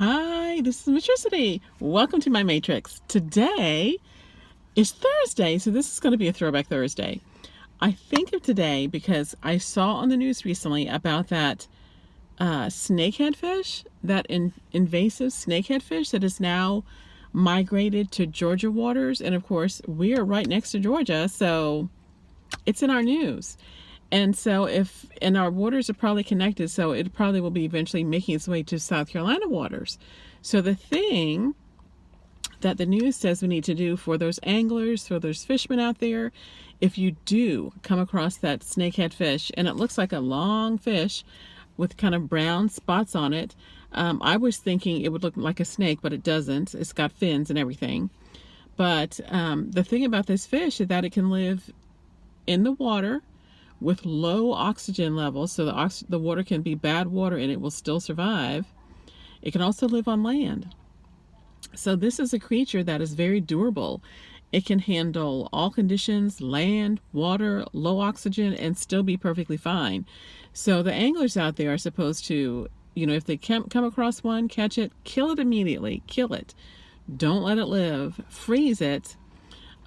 Hi, this is Matrixity. Welcome to my Matrix. Today is Thursday, so this is going to be a Throwback Thursday. I think of today because I saw on the news recently about that snakehead fish, that invasive snakehead fish that is now migrated to Georgia waters. And of course, we are right next to Georgia, so it's in our news. And so and our waters are probably connected, so it probably will be eventually making its way to South Carolina waters. So the thing that the news says we need to do for those anglers, for those fishermen out there, if you do come across that snakehead fish, and it looks like a long fish with kind of brown spots on it, I was thinking it would look like a snake, but it doesn't. It's got fins and everything. But the thing about this fish is that it can live in the water with low oxygen levels, so the water can be bad water and it will still survive. It can also live on land. So this is a creature that is very durable. It can handle all conditions, land, water, low oxygen, and still be perfectly fine. So the anglers out there are supposed to, if they come across one, catch it, kill it immediately. Kill it. Don't let it live. Freeze it.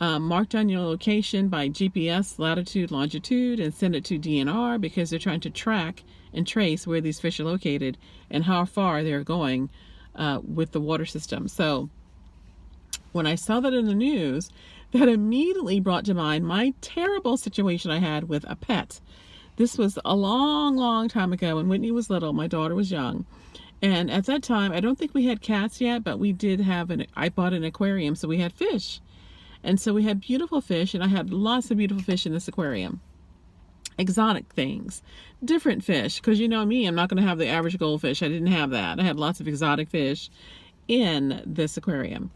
Mark down your location by GPS, latitude, longitude, and send it to DNR because they're trying to track and trace where these fish are located and how far they're going with the water system. So when I saw that in the news, that immediately brought to mind my terrible situation I had with a pet. This was a long, long time ago when Whitney was little. My daughter was young. And at that time, I don't think we had cats yet, but we did I bought an aquarium, so we had fish. And so we had beautiful fish, and I had lots of beautiful fish in this aquarium. Exotic things, different fish, because you know me, I'm not going to have the average goldfish. I didn't have that. I had lots of exotic fish in this aquarium.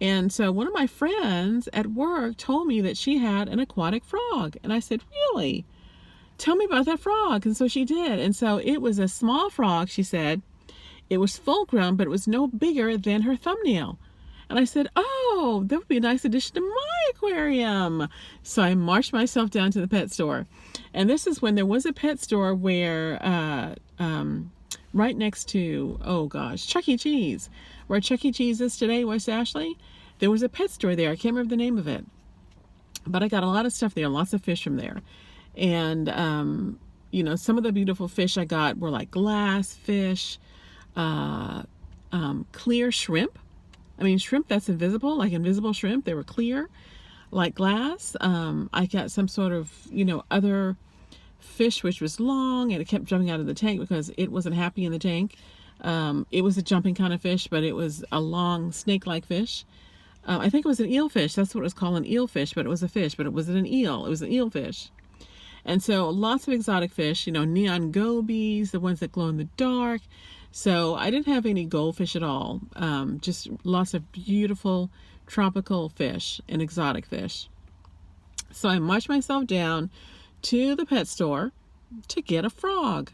And so one of my friends at work told me that she had an aquatic frog. And I said, really? Tell me about that frog. And so she did. And so it was a small frog, she said. It was full grown, but it was no bigger than her thumbnail. And I said, oh, that would be a nice addition to my aquarium. So I marched myself down to the pet store. And this is when there was a pet store where, right next to, oh gosh, Chuck E. Cheese, where Chuck E. Cheese is today, West Ashley. There was a pet store there. I can't remember the name of it. But I got a lot of stuff there, lots of fish from there. And, some of the beautiful fish I got were like glass fish, clear shrimp. I mean, shrimp that's invisible, like invisible shrimp. They were clear, like glass. I got some sort of, other fish which was long, and it kept jumping out of the tank because it wasn't happy in the tank. It was a jumping kind of fish, but it was a long snake-like fish. I think it was an eelfish. That's what it was called, an eelfish, but it was a fish, but it wasn't an eel. It was an eelfish. And so lots of exotic fish, neon gobies, the ones that glow in the dark. So I didn't have any goldfish at all, just lots of beautiful tropical fish and exotic fish. So I marched myself down to the pet store to get a frog.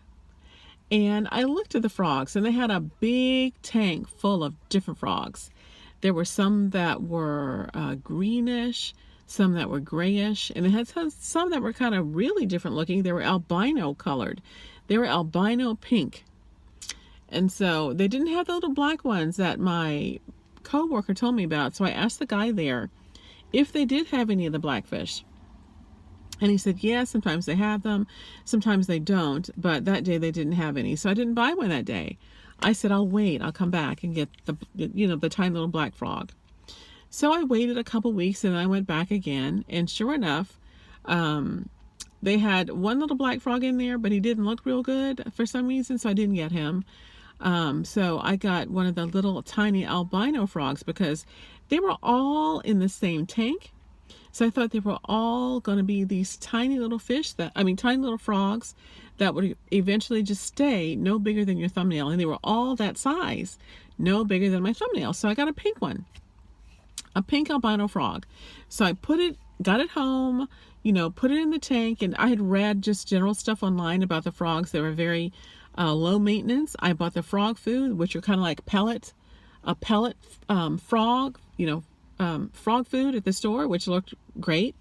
And I looked at the frogs, and they had a big tank full of different frogs. There were some that were greenish, some that were grayish, and they had some that were kind of really different looking. They were albino colored. They were albino pink. And so they didn't have the little black ones that my coworker told me about. So I asked the guy there if they did have any of the blackfish. And he said, yeah, sometimes they have them, sometimes they don't. But that day they didn't have any. So I didn't buy one that day. I said, I'll wait. I'll come back and get the tiny little black frog. So I waited a couple weeks, and I went back again. And sure enough, they had one little black frog in there, but he didn't look real good for some reason. So I didn't get him. So I got one of the little tiny albino frogs because they were all in the same tank. So I thought they were all going to be these tiny little tiny little frogs that would eventually just stay no bigger than your thumbnail. And they were all that size, no bigger than my thumbnail. So I got a pink one, a pink albino frog. So I got it home, put it in the tank. And I had read just general stuff online about the frogs. They were very low maintenance. I bought the frog food, which are kind of like a pellet frog, frog food at the store, which looked great.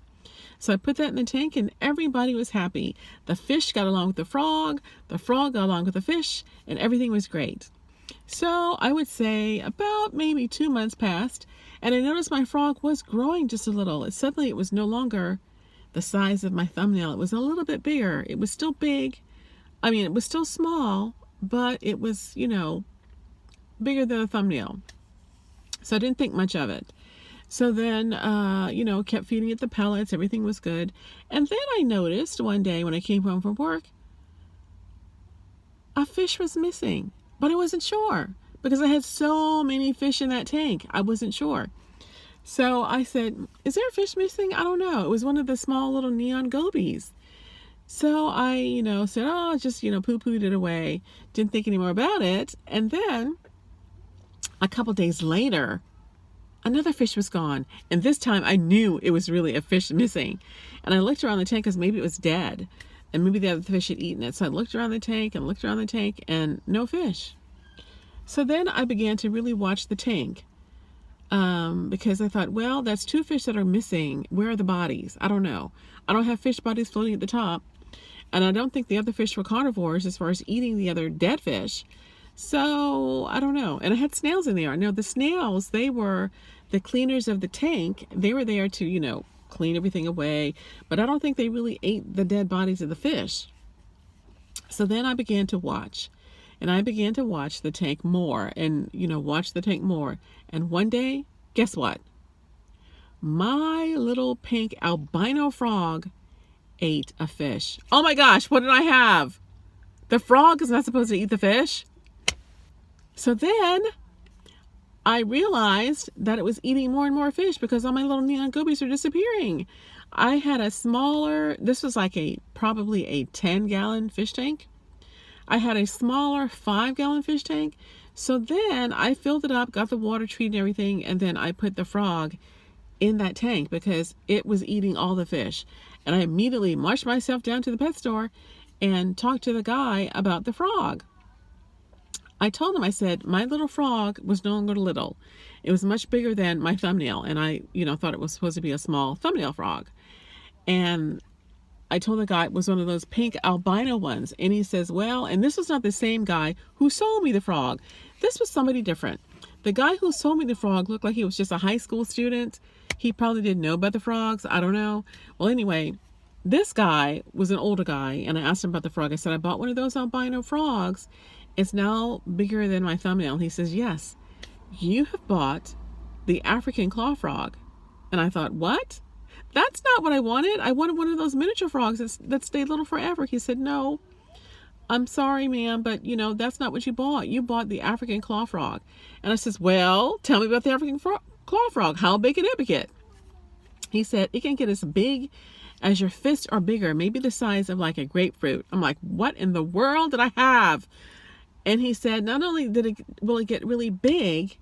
So I put that in the tank, and everybody was happy. The fish got along with the frog got along with the fish, and everything was great. So I would say about maybe 2 months passed, and I noticed my frog was growing just a little. Suddenly it was no longer the size of my thumbnail. It was a little bit bigger. It was still big. I mean, it was still small, but it was, bigger than a thumbnail. So I didn't think much of it. So then, kept feeding it the pellets. Everything was good. And then I noticed one day when I came home from work, a fish was missing, but I wasn't sure because I had so many fish in that tank. I wasn't sure. So I said, is there a fish missing? I don't know. It was one of the small little neon gobies. So I, said, oh, just, poo-pooed it away. Didn't think any more about it. And then a couple days later, another fish was gone. And this time I knew it was really a fish missing. And I looked around the tank because maybe it was dead. And maybe the other fish had eaten it. So I looked around the tank and no fish. So then I began to really watch the tank. Because I thought, well, that's 2 fish that are missing. Where are the bodies? I don't know. I don't have fish bodies floating at the top. And I don't think the other fish were carnivores as far as eating the other dead fish. So I don't know. And I had snails in there. Now the snails, they were the cleaners of the tank. They were there to, clean everything away. But I don't think they really ate the dead bodies of the fish. So then I began to watch. And I began to watch the tank more and, watch the tank more. And one day, guess what? My little pink albino frog ate a fish. Oh my gosh, what did I have? The frog is not supposed to eat the fish. So then I realized that it was eating more and more fish because all my little neon gobies are disappearing. I had a smaller, this was like probably a 10-gallon fish tank. I had a smaller 5-gallon fish tank. So then I filled it up, got the water treated and everything, and then I put the frog in that tank because it was eating all the fish. And I immediately marched myself down to the pet store and talked to the guy about the frog. I told him, I said, my little frog was no longer little. It was much bigger than my thumbnail. And I, thought it was supposed to be a small thumbnail frog. And I told the guy it was one of those pink albino ones. And he says, well, and this was not the same guy who sold me the frog. This was somebody different. The guy who sold me the frog looked like he was just a high school student. He probably didn't know about the frogs. I don't know. Well, anyway, this guy was an older guy. And I asked him about the frog. I said, I bought one of those albino frogs. It's now bigger than my thumbnail. And he says, yes, you have bought the African claw frog. And I thought, what? That's not what I wanted. I wanted one of those miniature frogs that stay little forever. He said, no, I'm sorry, ma'am, but that's not what you bought. You bought the African claw frog. And I says, well, tell me about the African claw frog. How big can it get? He said, it can get as big as your fist or bigger, maybe the size of like a grapefruit. I'm like, what in the world did I have? And he said, not only will it get really big,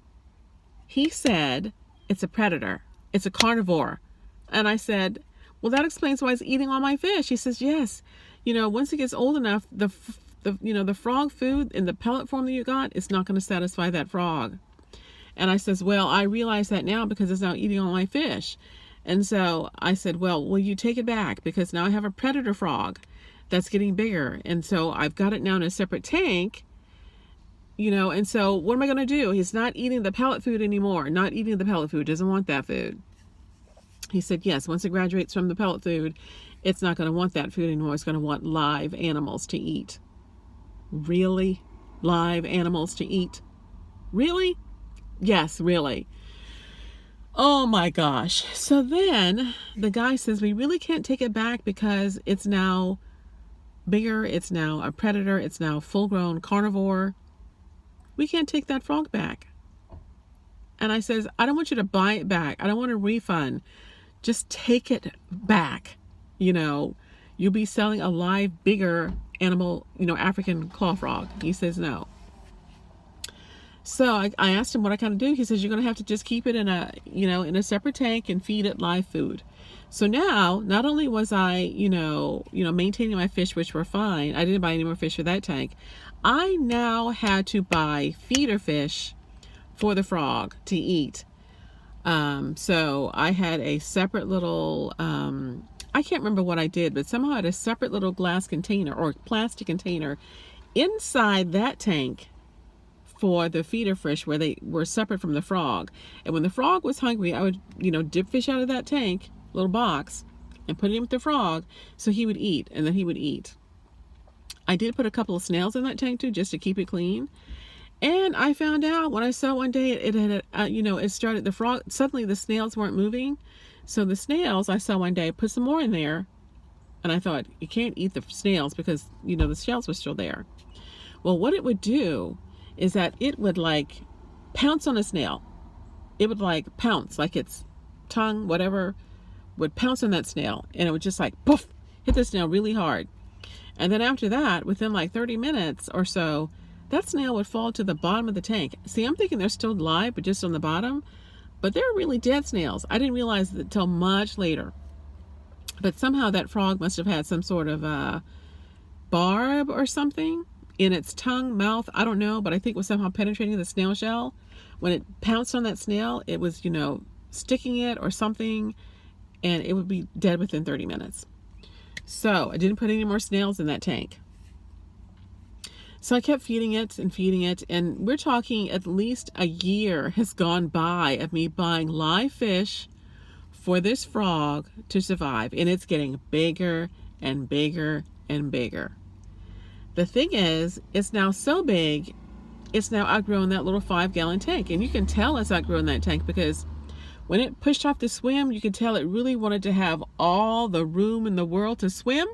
he said, it's a predator. It's a carnivore. And I said, well, that explains why it's eating all my fish. He says, yes. Once it gets old enough, the frog food in the pellet form that you got is not going to satisfy that frog. And I says, well, I realize that now because it's now eating all my fish. And so I said, well, will you take it back? Because now I have a predator frog that's getting bigger. And so I've got it now in a separate tank. And so what am I going to do? He's not eating the pellet food anymore. Not eating the pellet food. Doesn't want that food. He said, yes, once it graduates from the pellet food, it's not going to want that food anymore. It's going to want live animals to eat. Really? Live animals to eat? Really? Yes, really. Oh my gosh. So then the guy says, we really can't take it back because it's now bigger. It's now a predator. It's now full-grown carnivore. We can't take that frog back. And I says, I don't want you to buy it back. I don't want a refund. Just take it back. You'll be selling a live, bigger animal, African claw frog. He says no. So I asked him what I kind of do. He says, you're going to have to just keep it in a separate tank and feed it live food. So now, not only was I, maintaining my fish, which were fine. I didn't buy any more fish for that tank. I now had to buy feeder fish for the frog to eat. So I had a separate little, I can't remember what I did, but somehow I had a separate little glass container or plastic container inside that tank for the feeder fish where they were separate from the frog. And when the frog was hungry, I would, dip fish out of that tank, little box, and put it in with the frog so he would eat, and then he would eat. I did put a couple of snails in that tank too, just to keep it clean. And I found out when I saw one day it had, it started, the frog, suddenly the snails weren't moving. So the snails, I saw one day, put some more in there. And I thought, you can't eat the snails because, the shells were still there. Well, what it would do is that it would like pounce on a snail. It would like pounce, like its tongue, whatever, would pounce on that snail. And it would just like, poof, hit the snail really hard. And then after that, within like 30 minutes or so, that snail would fall to the bottom of the tank. See, I'm thinking they're still alive, but just on the bottom. But they're really dead snails. I didn't realize that until much later. But somehow that frog must have had some sort of barb or something in its tongue, mouth. I don't know, but I think it was somehow penetrating the snail shell. When it pounced on that snail, it was, sticking it or something, and it would be dead within 30 minutes. So I didn't put any more snails in that tank. So I kept feeding it, and we're talking at least a year has gone by of me buying live fish for this frog to survive, and it's getting bigger and bigger and bigger. The thing is, it's now so big, it's now outgrown that little 5-gallon tank, and you can tell it's outgrown that tank because when it pushed off to swim, you could tell it really wanted to have all the room in the world to swim,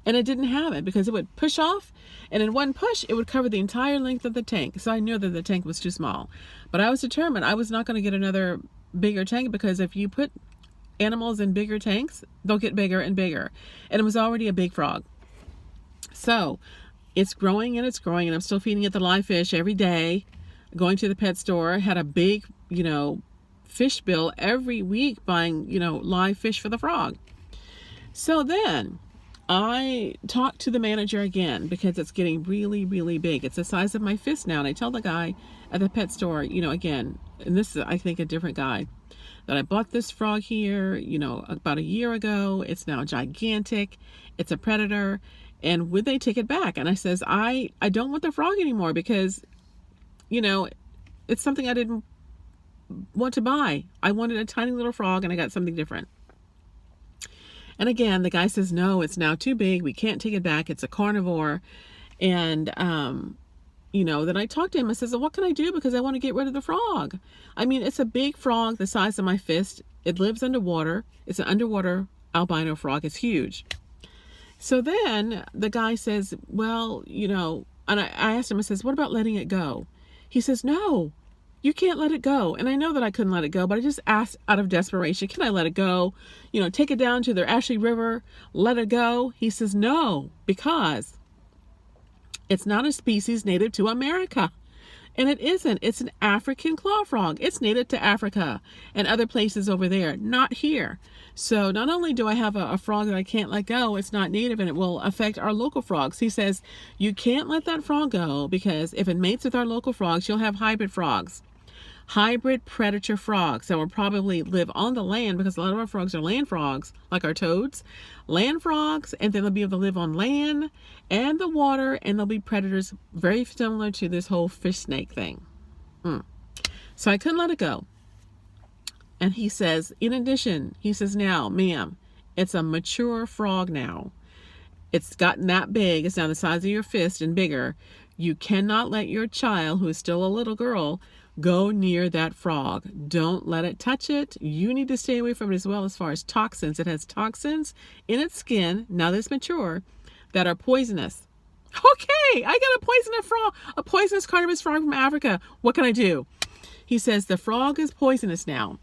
and it didn't have it because it would push off, and in one push, it would cover the entire length of the tank. So I knew that the tank was too small. But I was determined I was not going to get another bigger tank because if you put animals in bigger tanks, they'll get bigger and bigger. And it was already a big frog. So it's growing and it's growing, and I'm still feeding it the live fish every day, going to the pet store, had a big, fish bill every week buying, live fish for the frog. So then I talked to the manager again because it's getting really, really big. It's the size of my fist now. And I tell the guy at the pet store, again, and this is, I think, a different guy, that I bought this frog here, about a year ago. It's now gigantic. It's a predator. And would they take it back? And I says, I don't want the frog anymore because, it's something I didn't want to buy. I wanted a tiny little frog and I got something different. And again, the guy says, no, it's now too big. We can't take it back. It's a carnivore. And, then I talked to him. I says, well, what can I do? Because I want to get rid of the frog. I mean, it's a big frog the size of my fist. It lives underwater. It's an underwater albino frog. It's huge. So then the guy says, well, and I asked him, I says, what about letting it go? He says, no. You can't let it go. And I know that I couldn't let it go, but I just asked out of desperation, can I let it go? Take it down to the Ashley River, let it go. He says, no, because it's not a species native to America. And it isn't. It's an African claw frog. It's native to Africa and other places over there, not here. So not only do I have a frog that I can't let go, it's not native and it will affect our local frogs. He says, you can't let that frog go because if it mates with our local frogs, you'll have hybrid frogs. Hybrid predator frogs that will probably live on the land because a lot of our frogs are land frogs, like our toads. Land frogs, and then they'll be able to live on land and the water, and they'll be predators very similar to this whole fish snake thing. So I couldn't let it go. And he says, in addition, he says, now, ma'am, it's a mature frog now. It's gotten that big. It's now the size of your fist and bigger. You cannot let your child, who is still a little girl, go near that frog. Don't let it touch it. You need to stay away from it as well as far as toxins. It has toxins in its skin, now that it's mature, that are poisonous. Okay, I got a poisonous frog, a poisonous carnivorous frog from Africa. What can I do? He says the frog is poisonous now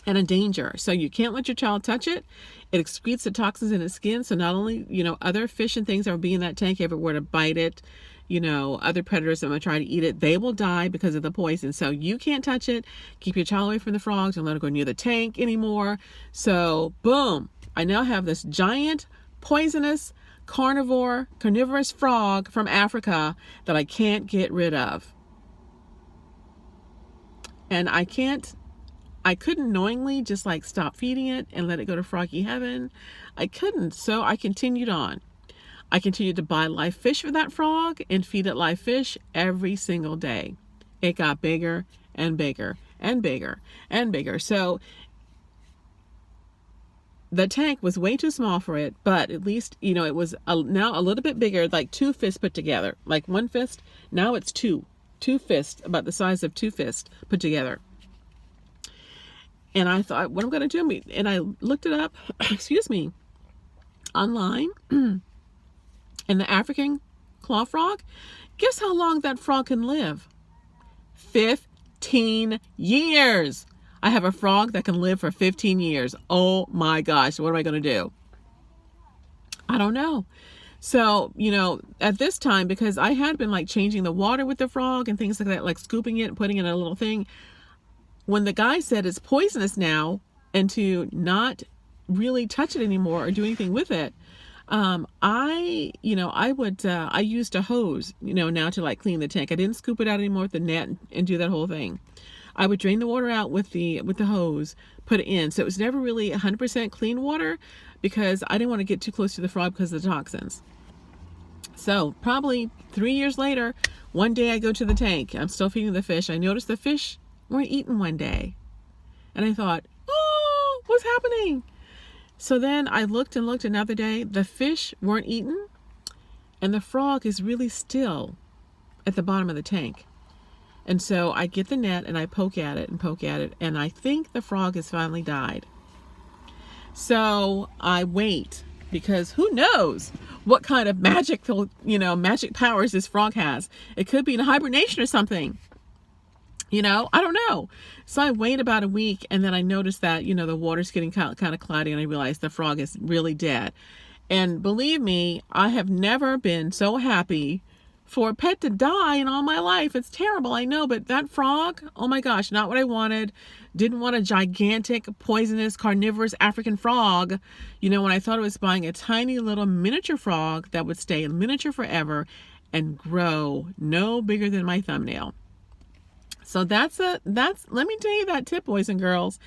and a danger. So you can't let your child touch it. It excretes the toxins in its skin. So not only, other fish and things that would be in that tank, if it were to bite it, other predators that might try to eat it, they will die because of the poison. So you can't touch it. Keep your child away from the frogs. Don't let it go near the tank anymore. So boom, I now have this giant poisonous carnivorous frog from Africa that I can't get rid of. And I couldn't knowingly just like stop feeding it and let it go to froggy heaven. I couldn't. So I continued on. I continued to buy live fish for that frog and feed it live fish every single day. it got bigger and bigger and bigger and bigger. So the tank was way too small for it, but at least, it was now a little bit bigger, like two fists put together. Like one fist, now it's two fists, about the size of two fists put together. And I thought, what am I going to do? And I looked it up, excuse me, online. And the African claw frog, guess how long that frog can live? 15 years. I have a frog that can live for 15 years. Oh my gosh, what am I going to do? I don't know. So, at this time, because I had been like changing the water with the frog and things like that, like scooping it and putting it in a little thing. When the guy said it's poisonous now and to not really touch it anymore or do anything with it, I used a hose, now to like clean the tank. I didn't scoop it out anymore with the net and do that whole thing. I would drain the water out with the hose, put it in. So it was never really 100% clean water because I didn't want to get too close to the frog because of the toxins. So probably 3 years later, one day I go to the tank. I'm still feeding the fish. I noticed the fish weren't eaten one day. And I thought, oh, what's happening? So then I looked another day. The fish weren't eaten. And the frog is really still at the bottom of the tank. And so I get the net and I poke at it. And I think the frog has finally died. So I wait because who knows what kind of magic powers this frog has. It could be in hibernation or something. I don't know. So I wait about a week and then I notice that, the water's getting kind of cloudy and I realize the frog is really dead. And believe me, I have never been so happy for a pet to die in all my life. It's terrible, I know, but that frog, oh my gosh, not what I wanted. Didn't want a gigantic, poisonous, carnivorous African frog. When I thought I was buying a tiny little miniature frog that would stay miniature forever and grow no bigger than my thumbnail. So let me tell you that tip, boys and girls.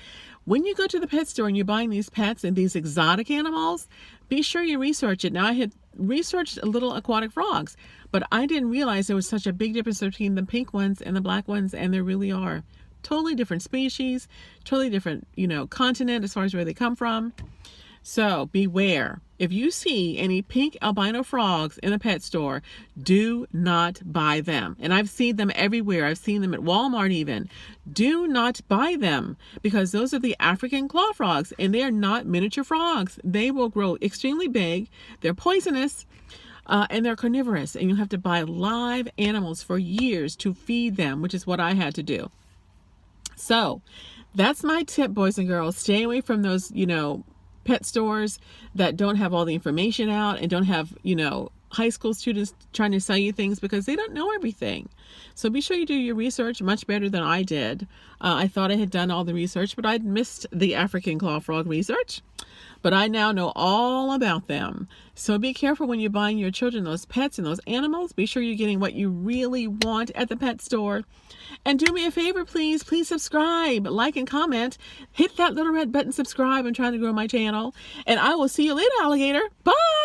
When you go to the pet store and you're buying these pets and these exotic animals, be sure you research it. Now, I had researched little aquatic frogs, but I didn't realize there was such a big difference between the pink ones and the black ones, and there really are. Totally different species, totally different, continent as far as where they come from. So beware. If you see any pink albino frogs in a pet store, do not buy them. And I've seen them everywhere. I've seen them at Walmart even. Do not buy them because those are the African claw frogs and they are not miniature frogs. They will grow extremely big. They're poisonous and they're carnivorous. And you have to buy live animals for years to feed them, which is what I had to do. So that's my tip, boys and girls. Stay away from those, pet stores that don't have all the information out and don't have, high school students trying to sell you things because they don't know everything. So be sure you do your research much better than I did. I thought I had done all the research, but I'd missed the African claw frog research. But I now know all about them. So be careful when you're buying your children those pets and those animals. Be sure you're getting what you really want at the pet store. And do me a favor, please subscribe, like, and comment. Hit that little red button, subscribe. I'm trying to grow my channel. And I will see you later, alligator. Bye!